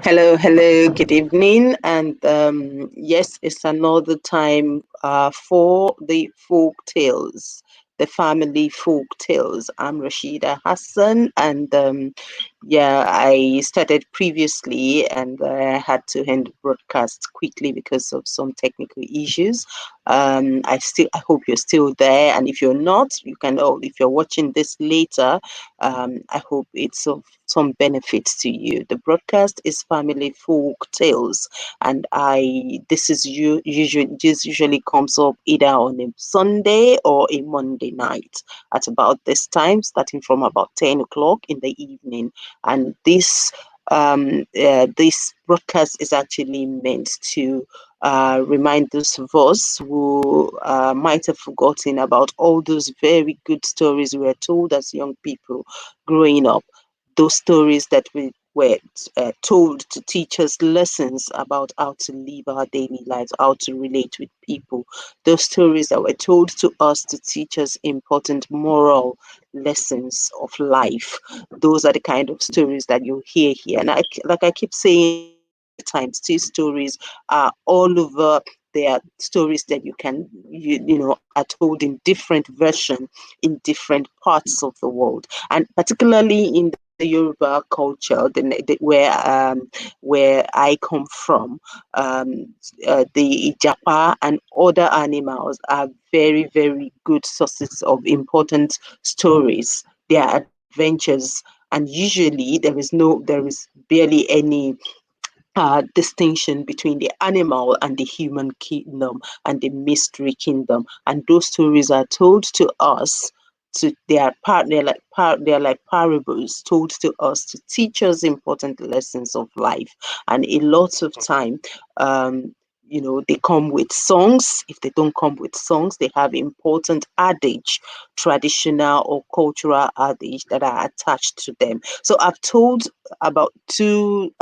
Hello, good evening. And yes, it's another time for the folk tales, the family folk tales. I'm Rashida Hassan, and yeah, I started previously and I had to end the broadcast quickly because of some technical issues. I hope you're still there, and if you're not, you can. Oh, if you're watching this later, I hope it's of some benefits to you. The broadcast is Family Folk Tales, and I this is usually comes up either on a Sunday or a Monday night at about this time, starting from about 10 o'clock in the evening. And this broadcast is actually meant to remind those of us who might have forgotten about all those very good stories we were told as young people growing up. Those stories that we were told to teach us lessons about how to live our daily lives, how to relate with people. Those stories that were told to us to teach us important moral lessons of life. Those are the kind of stories that you hear here. And like I keep saying all the times, these stories are all over. They are stories that are told in different versions in different parts of the world, and particularly in the Yoruba culture, where I come from, the Ijapa and other animals are very, very good sources of important stories. Their adventures, and usually there is barely any distinction between the animal and the human kingdom and the mystery kingdom, and those stories are told to us. They're like parables told to us to teach us important lessons of life. And a lot of time, they come with songs. If they don't come with songs, they have important adage, traditional or cultural adage that are attached to them. So I've told about two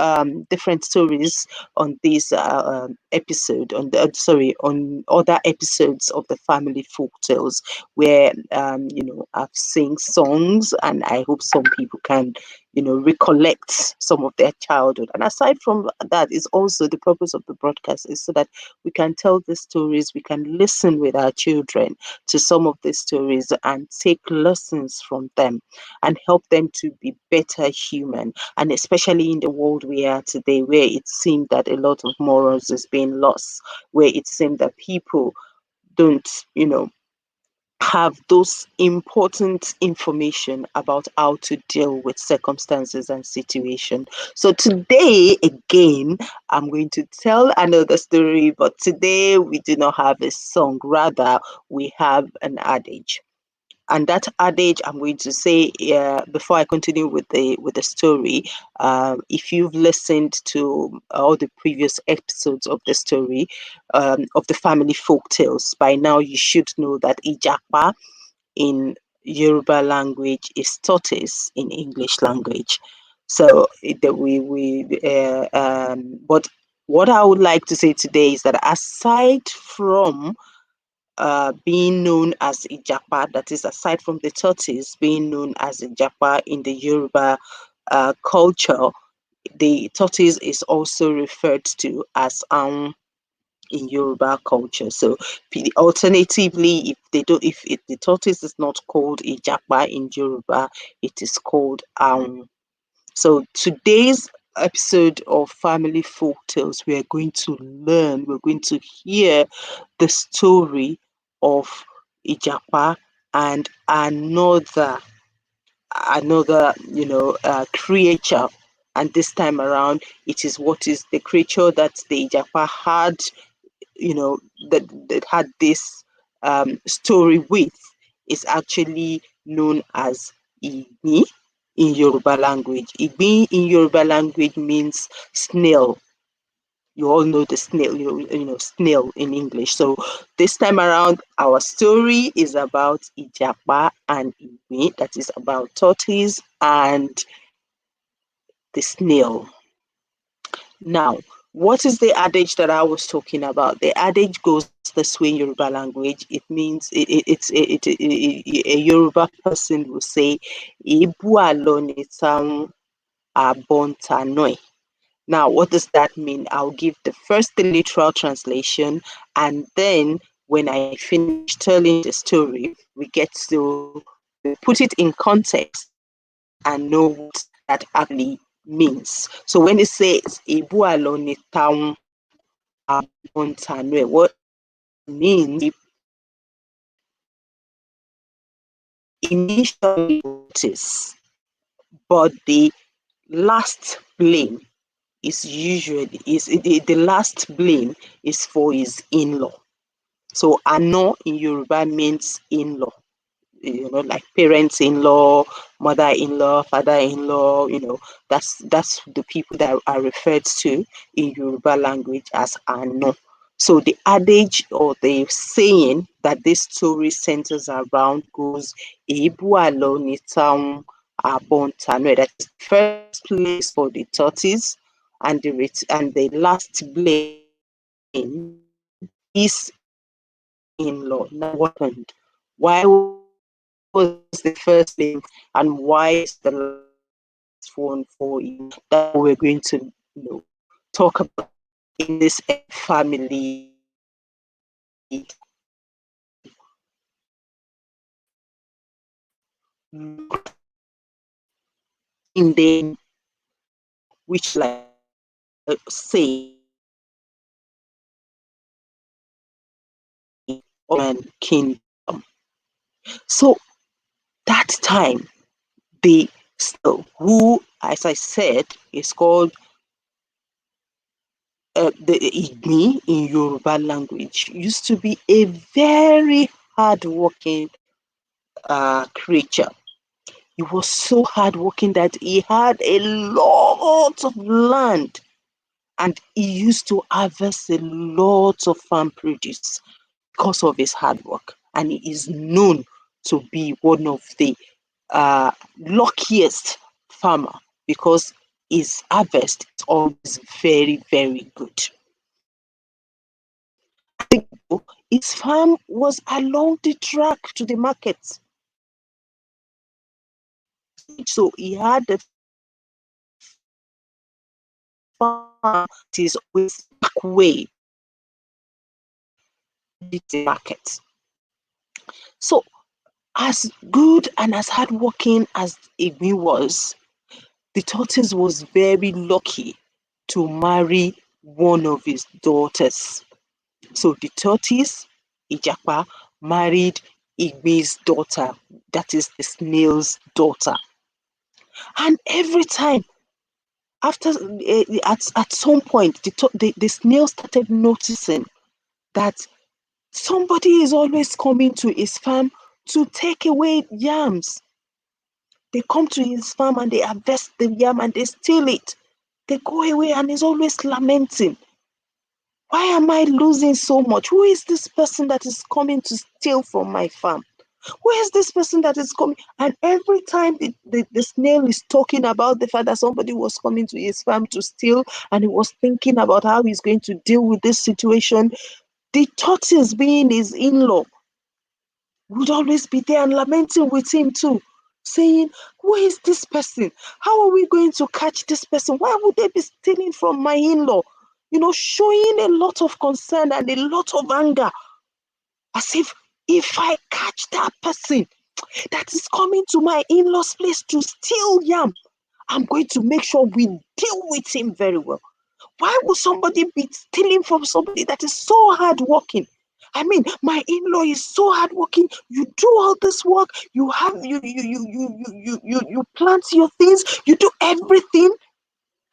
different stories on this episode, on other episodes of the Family Folk Tales, where I've sing songs, and I hope some people can recollect some of their childhood. And aside from that, is also the purpose of the broadcast is so that we can tell the stories, we can listen with our children to some of these stories and take lessons from them and help them to be better human. And especially in the world we are today, where it seems that a lot of morals is being lost, where it seems that people don't have those important information about how to deal with circumstances and situation. So today again, I'm going to tell another story, but today we do not have a song, rather we have an adage. And that adage, I'm going to say before I continue with the story. If you've listened to all the previous episodes of the story, of the family folk tales, by now you should know that Ijapa in Yoruba language is tortoise in English language. So but what I would like to say today is that aside from being known as Ijapa, that is, aside from the tortoise being known as Ijapa in the Yoruba culture, the tortoise is also referred to as in Yoruba culture. So, alternatively, if the tortoise is not called Ijapa in Yoruba, it is called So today's episode of Family Folk Tales, we're going to hear the story of Ijapa and another creature. And this time around, it is what is the creature that the Ijapa had, that had this story with, is actually known as Igni in Yoruba language. Igni in Yoruba language means snail. You all know the snail, snail in English. So this time around, our story is about Ijapa and Igni, that is about tortoise and the snail. Now, what is the adage that I was talking about? The adage goes this way in Yoruba language. It means a Yoruba person will say, "Ibu alone abontanoi. Now, what does that mean? I'll give the literal translation, and then when I finish telling the story, we get to put it in context and know what that actually means. So when it says Ibu alone town abontanoi, what it means initially notice, but the last blame is usually the last blame is for his in-law. So ano in Yoruba means in-law, like parents-in-law, mother-in-law, father-in-law. That's the people that are referred to in Yoruba language as ano. So the adage or the saying that this story centers around goes Ebu alo ni taun abontano. That is the first place for the tortoise, and the last blame is in-law. Now what happened? Why was the first blame and why is the last one for you? That we're going to talk about in this family. In the which like say and kingdom. So that time the who, as I said, is called the Igni in Yoruba language, used to be a very hardworking creature. He was so hardworking that he had a lot of land, and he used to harvest a lot of farm produce because of his hard work. And he is known to be one of the luckiest farmer because his harvest is always very, very good. His farm was along the track to the market. So he had the farm is always back way the market. So as good and as hardworking as Igwe was, the tortoise was very lucky to marry one of his daughters. So the tortoise, Ijapa, married Igwe's daughter, that is the snail's daughter. And every time, after at some point, the snail started noticing that somebody is always coming to his farm to take away yams. They come to his farm and they harvest the yam and they steal it. They go away and he's always lamenting. Why am I losing so much? Who is this person that is coming to steal from my farm? Who is this person that is coming? And every time the snail is talking about the fact that somebody was coming to his farm to steal and he was thinking about how he's going to deal with this situation, the tortoise, being his in-law, would always be there and lamenting with him too, saying, who is this person? How are we going to catch this person? Why would they be stealing from my in-law? Showing a lot of concern and a lot of anger, as if I catch that person that is coming to my in-law's place to steal yam, I'm going to make sure we deal with him very well. Why would somebody be stealing from somebody that is so hardworking? I mean, my in-law is so hardworking. You do all this work. You plant your things. You do everything.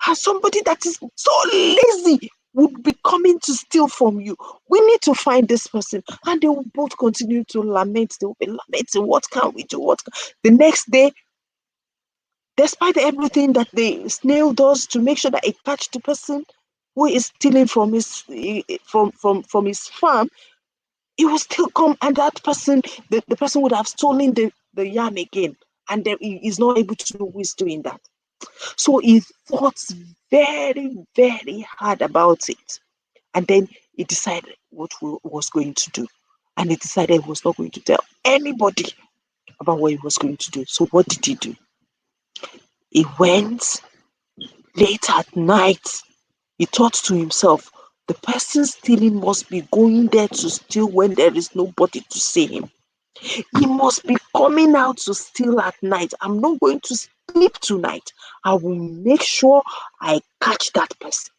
And somebody that is so lazy would be coming to steal from you. We need to find this person. And they will both continue to lament. They will be lamenting. What can we do? The next day, despite everything that the snail does to make sure that it catch the person who is stealing from his from his farm, he will still come, and that person, the person would have stolen the yam again, and then he is not able to know who is doing that. So he thought very, very hard about it, and then he decided what he was going to do, and he decided he was not going to tell anybody about what he was going to do. So what did he do? He went Late at night, he thought to himself, the person stealing must be going there to steal when there is nobody to see him. He must be coming out to steal at night. I'm not going to sleep tonight. I will make sure I catch that person.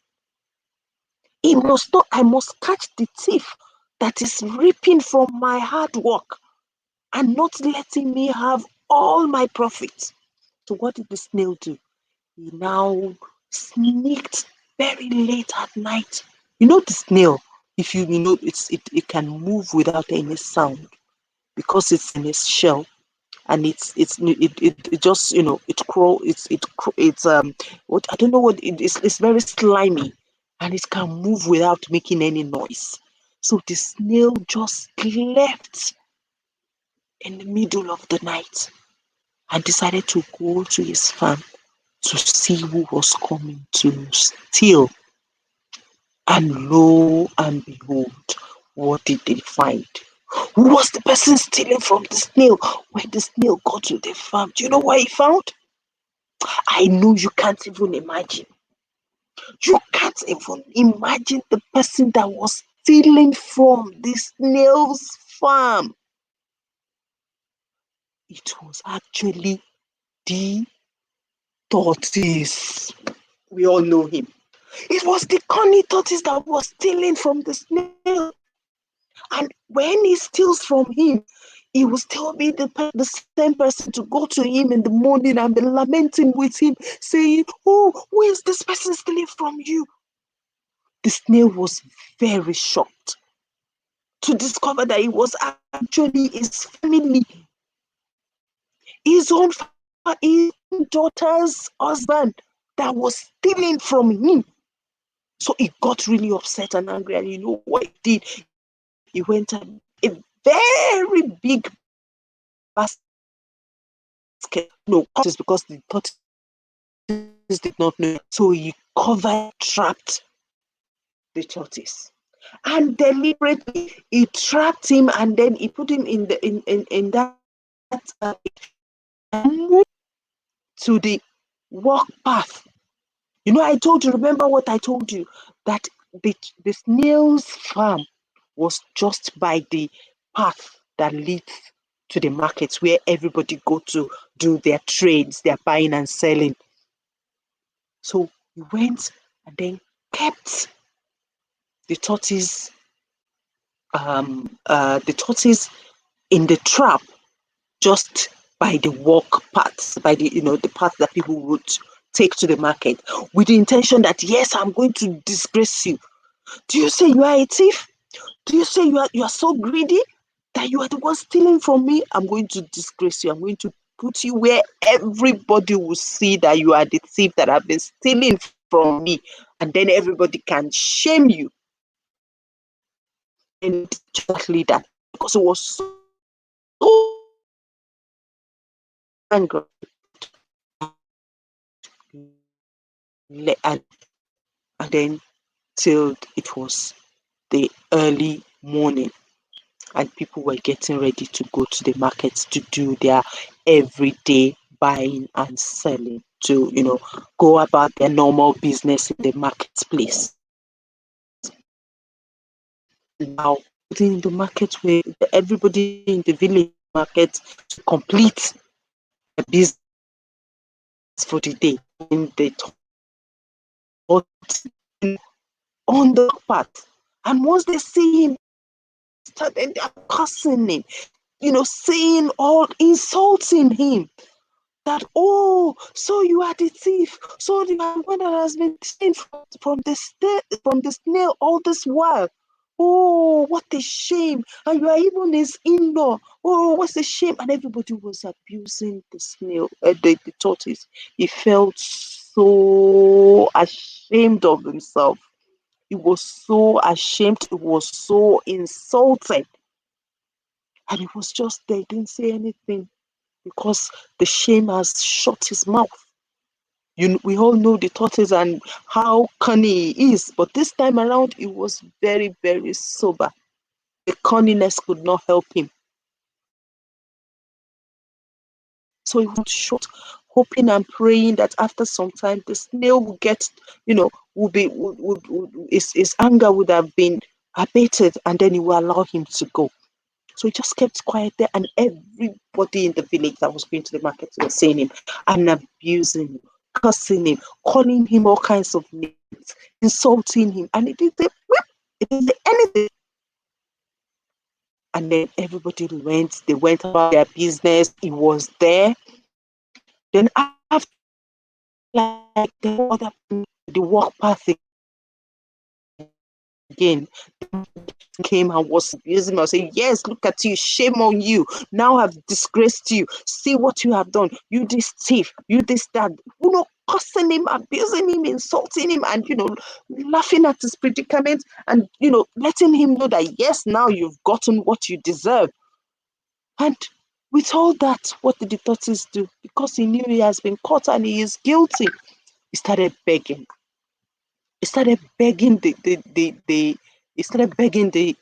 He must not, I must catch the thief that is reaping from my hard work and not letting me have all my profits. So what did the snail do? He now sneaked very late at night. You know the snail, if you know it can move without any sound because it's in its shell, and it just it crawl it's what I don't know what it is. It's very slimy and it can move without making any noise. So the snail just left in the middle of the night and decided to go to his farm to see who was coming to steal. And lo and behold, what did they find? Who was the person stealing from the snail? When the snail got to the farm, do you know what he found? I know you can't even imagine. You can't even imagine the person that was stealing from the snail's farm. It was actually the tortoise. We all know him. It was the cunning tortoise that was stealing from the snail. And when he steals from him, he will still be the same person to go to him in the morning and be lamenting with him, saying, oh, who is this person stealing from you? The snail was very shocked to discover that it was actually his family, his own daughter's husband that was stealing from him. So he got really upset and angry, and you know what he did? He went and a very big basket. No, it's because the tortoise did not know. So he trapped the tortoise. And deliberately he trapped him, and then he put him in the in that to the walk path. You know, I told you, remember what I told you, that the snail's farm was just by the path that leads to the markets where everybody go to do their trades, their buying and selling. So he went and then kept the tortoise in the trap just by the walk paths, by the the path that people would take to the market, with the intention that yes, I'm going to disgrace you. Do you say you are a thief? Do you say you are so greedy that you are the one stealing from me? I'm going to disgrace you. I'm going to put you where everybody will see that you are the thief that have been stealing from me, and then everybody can shame you. And exactly that, because it was so angry. And then till it was the early morning and people were getting ready to go to the markets to do their everyday buying and selling, to go about their normal business in the marketplace. Now in the market where everybody in the village market to complete a business for the day, in the on the path. And once they see him, started cursing him, saying all, insulting him. That, oh, so you are the thief. So you are the one that has been stealing from the snail all this while. Oh, what a shame. And you are even his in-law. Oh, what's a shame. And everybody was abusing the snail, the tortoise. He felt so ashamed of himself. He was so ashamed. He was so insulted. And he was just there. He didn't say anything because the shame has shut his mouth. We all know the tortoise and how cunning he is, but this time around, he was very, very sober. The cunningness could not help him. So he was shut hoping and praying that after some time the snail will get, his anger would have been abated, and then he will allow him to go. So he just kept quiet there, and everybody in the village that was going to the market was seeing him and abusing him, cursing him, calling him all kinds of names, insulting him, and he didn't say, he didn't say anything. And then everybody they went about their business. He was there. Then after, like the other, the walk path again, came and was abusing me. I say, yes, look at you, shame on you. Now I've disgraced you. See what you have done. You this thief, you this that. Cursing him, abusing him, insulting him, and laughing at his predicament, and letting him know that yes, now you've gotten what you deserve. And with all that, what did the tortoise do? Because he knew he has been caught and he is guilty, he started begging. He started begging he started begging the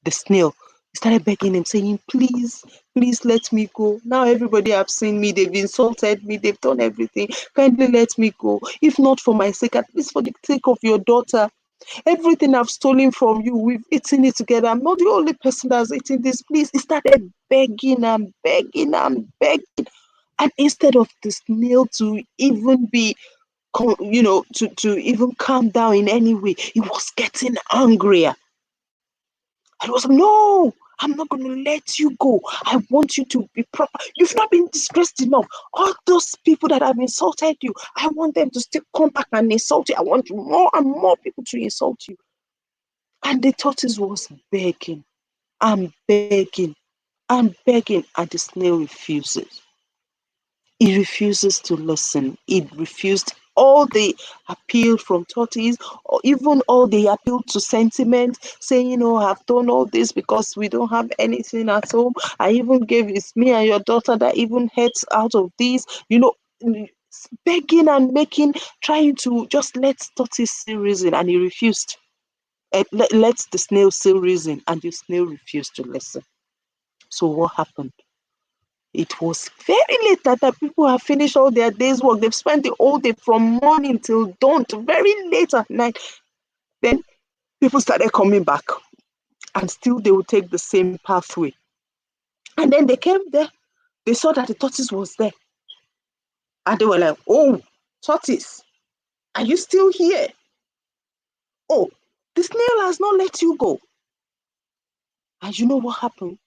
snail. He started begging him, saying, please, please let me go. Now everybody have seen me, they've insulted me, they've done everything. Kindly let me go. If not for my sake, at least for the sake of your daughter. Everything I've stolen from you, we've eaten it together. I'm not the only person that's eating this. Please. He started begging and begging and begging. And instead of the snail to even be, to even calm down in any way, he was getting angrier. I was, no, I'm not going to let you go. I want you to be proper. You've not been disgraced enough. All those people that have insulted you, I want them to still come back and insult you. I want more and more people to insult you. And the tortoise was begging and begging and begging, and the snail refuses. He refuses to listen. He refused all the appeal from tortoise, or even all the appeal to sentiment, saying, I've done all this because we don't have anything at home. I even gave it's me and your daughter that even heads out of this, begging and trying to just let tortoise see reason, and he refused. Let the snail see reason, and the snail refused to listen. So what happened? It was very late that people have finished all their day's work. They've spent the whole day from morning till dawn to very late at night. Then people started coming back, and still they would take the same pathway. And then they came there. They saw that the tortoise was there. And they were like, oh, tortoise, are you still here? Oh, the snail has not let you go. And you know what happened?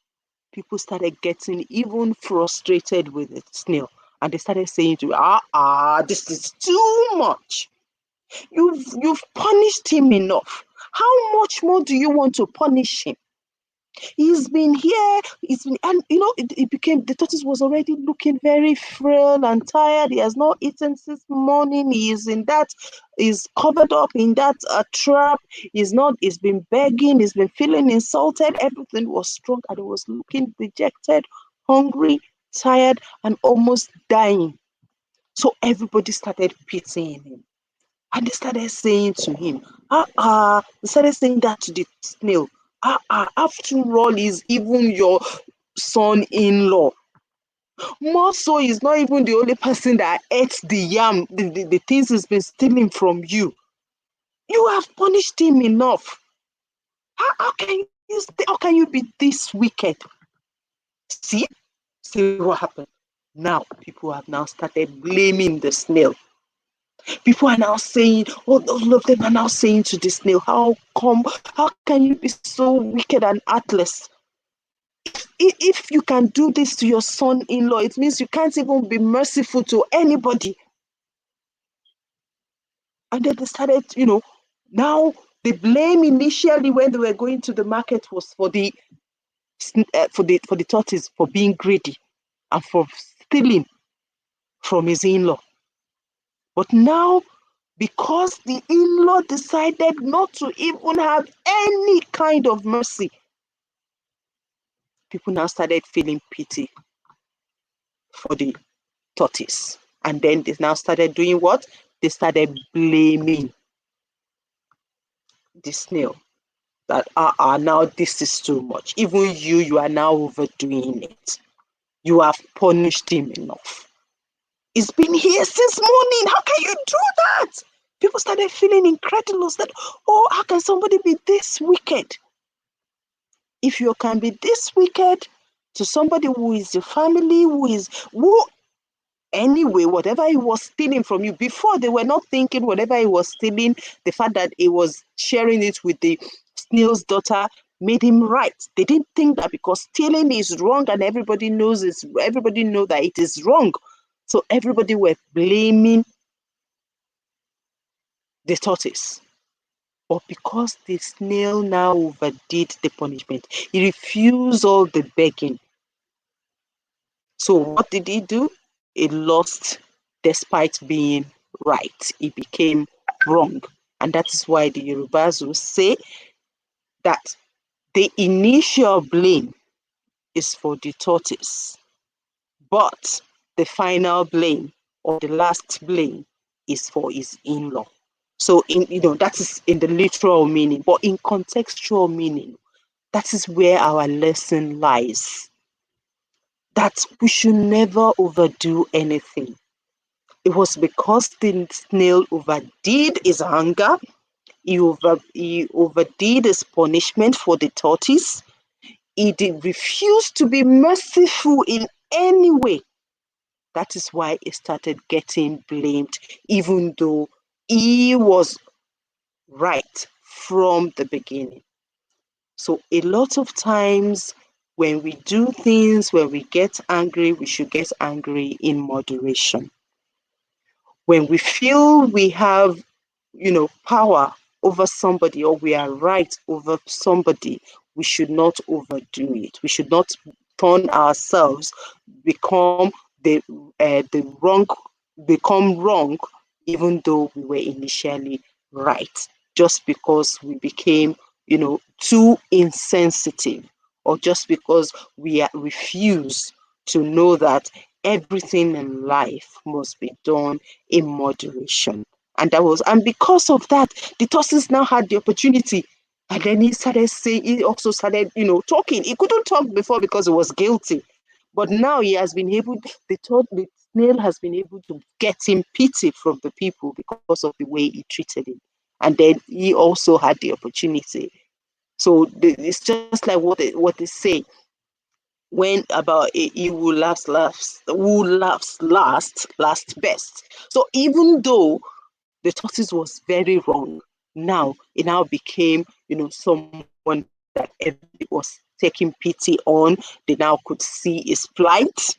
People started getting even frustrated with the snail, and they started saying to this is too much. You've punished him enough. How much more do you want to punish him? He's been here, and it became, the tortoise was already looking very frail and tired. He has not eaten since morning. He's covered up in that trap. He's been begging, he's been feeling insulted. Everything was strong, and he was looking dejected, hungry, tired, and almost dying. So everybody started pitying him. And they started saying to him, they started saying that to the snail. After all, he's even your son-in-law. More so, he's not even the only person that ate the yam, the things he's been stealing from you. You have punished him enough. How can you be this wicked? See what happened. Now people have now started blaming the snail. People are now saying, all of them are now saying to the snail, how can you be so wicked and heartless? If you can do this to your son-in-law, it means you can't even be merciful to anybody. And then they started, now the blame initially when they were going to the market was for the tortoise, for being greedy and for stealing from his in-law. But now, because the in-law decided not to even have any kind of mercy, people now started feeling pity for the tortoise. And then they now started doing what? They started blaming the snail. That, now this is too much. Even you are now overdoing it. You have punished him enough. It's been here since morning. How can you do that? People started feeling incredulous that, oh, how can somebody be this wicked? If you can be this wicked to somebody who is your family, who anyway, whatever he was stealing from you, before they were not thinking whatever he was stealing, the fact that he was sharing it with the snail's daughter made him right. They didn't think that because stealing is wrong and everybody know that it is wrong. So everybody were blaming the tortoise. But because the snail now overdid the punishment, he refused all the begging. So what did he do? He lost despite being right. He became wrong. And that is why the Yorubas will say that the initial blame is for the tortoise, but the final blame or the last blame is for his in-law. So that is in the literal meaning, but in contextual meaning, that is where our lesson lies. That we should never overdo anything. It was because the snail overdid his anger, he overdid his punishment for the tortoise. He did refuse to be merciful in any way. That is why he started getting blamed, even though he was right from the beginning. So a lot of times when we do things, when we get angry, we should get angry in moderation. When we feel we have, power over somebody or we are right over somebody, we should not overdo it. We should not turn ourselves become the wrong, become wrong, even though we were initially right, just because we became, too insensitive, or just because we refuse to know that everything in life must be done in moderation. And because of that, the Tossins now had the opportunity. And then he also started, talking. He couldn't talk before because he was guilty. But now he has been able, the snail has been able to get him pity from the people because of the way he treated him. And then he also had the opportunity. So it's just like what they say when about he who laughs last best. So even though the tortoise was very wrong, now it now became someone that everybody was taking pity on. They now could see his plight.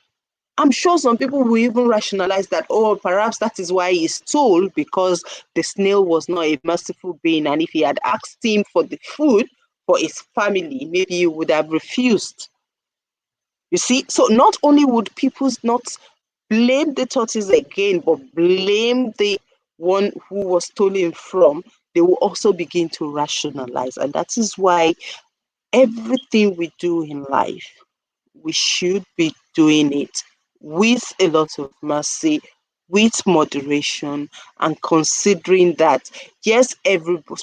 I'm sure some people will even rationalize that, oh, perhaps that is why he stole, because the snail was not a merciful being, and if he had asked him for the food for his family, maybe he would have refused. You see, so not only would people not blame the tortoise again, but blame the one who was stolen from, they will also begin to rationalize. And that is why everything we do in life, we should be doing it with a lot of mercy, with moderation, and considering that, yes,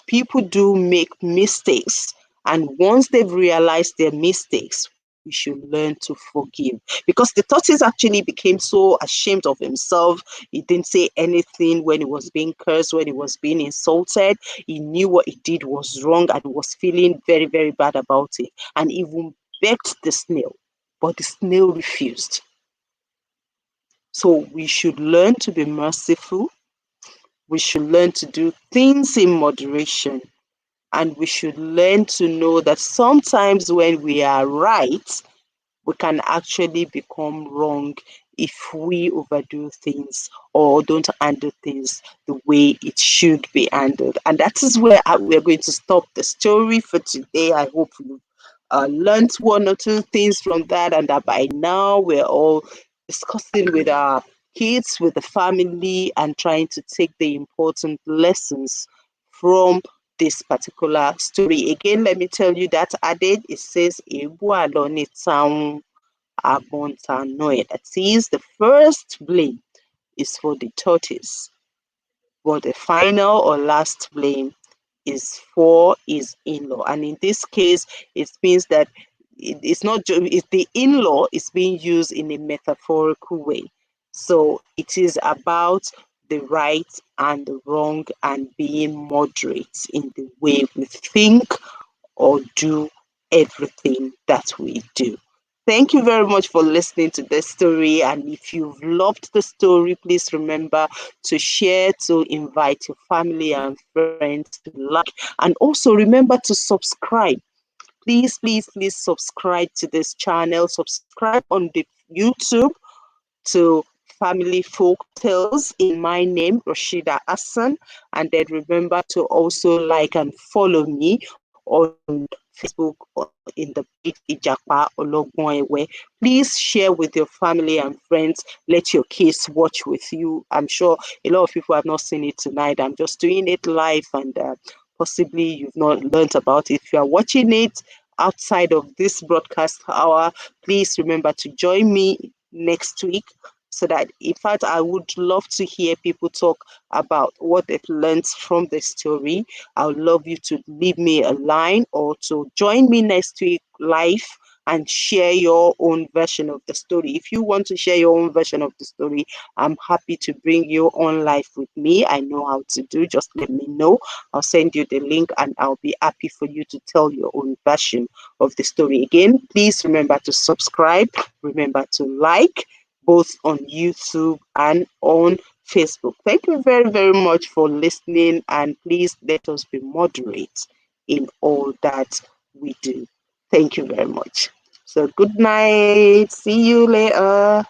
people do make mistakes. And once they've realized their mistakes, we should learn to forgive. Because the tortoise actually became so ashamed of himself. He didn't say anything when he was being cursed, when he was being insulted. He knew what he did was wrong and was feeling very, very bad about it. And even begged the snail, but the snail refused. So we should learn to be merciful. We should learn to do things in moderation. And we should learn to know that sometimes when we are right, we can actually become wrong if we overdo things or don't handle things the way it should be handled. And that is where we're going to stop the story for today. I hope you learned one or two things from that, and that by now we're all discussing with our kids, with the family, and trying to take the important lessons from this particular story. Again, let me tell you that adage, it says, that is, the first blame is for the tortoise, but the final or last blame is for his in-law. And in this case, it means that it's not just the in-law is being used in a metaphorical way. So it is about the right and the wrong and being moderate in the way we think or do everything that we do. Thank you very much for listening to this story. And if you've loved the story, please remember to share, to invite your family and friends to like, and also remember to subscribe. Please subscribe to this channel. Subscribe on the YouTube to Family Folk Tales in my name, Rashida Hassan. And then remember to also like and follow me on Facebook or in the page Ijapa Ologboewe. Please share with your family and friends. Let your kids watch with you. I'm sure a lot of people have not seen it tonight. I'm just doing it live, and possibly you've not learned about it. If you are watching it outside of this broadcast hour, please remember to join me next week, so that, in fact, I would love to hear people talk about what they've learned from the story. I would love you to leave me a line or to join me next week live and share your own version of the story. If you want to share your own version of the story, I'm happy to bring you on live with me. I know how to do. Just let me know. I'll send you the link, and I'll be happy for you to tell your own version of the story. Again, please remember to subscribe. Remember to like, both on YouTube and on Facebook. Thank you very much for listening, and please let us be moderate in all that we do. Thank you very much. So good night. See you later.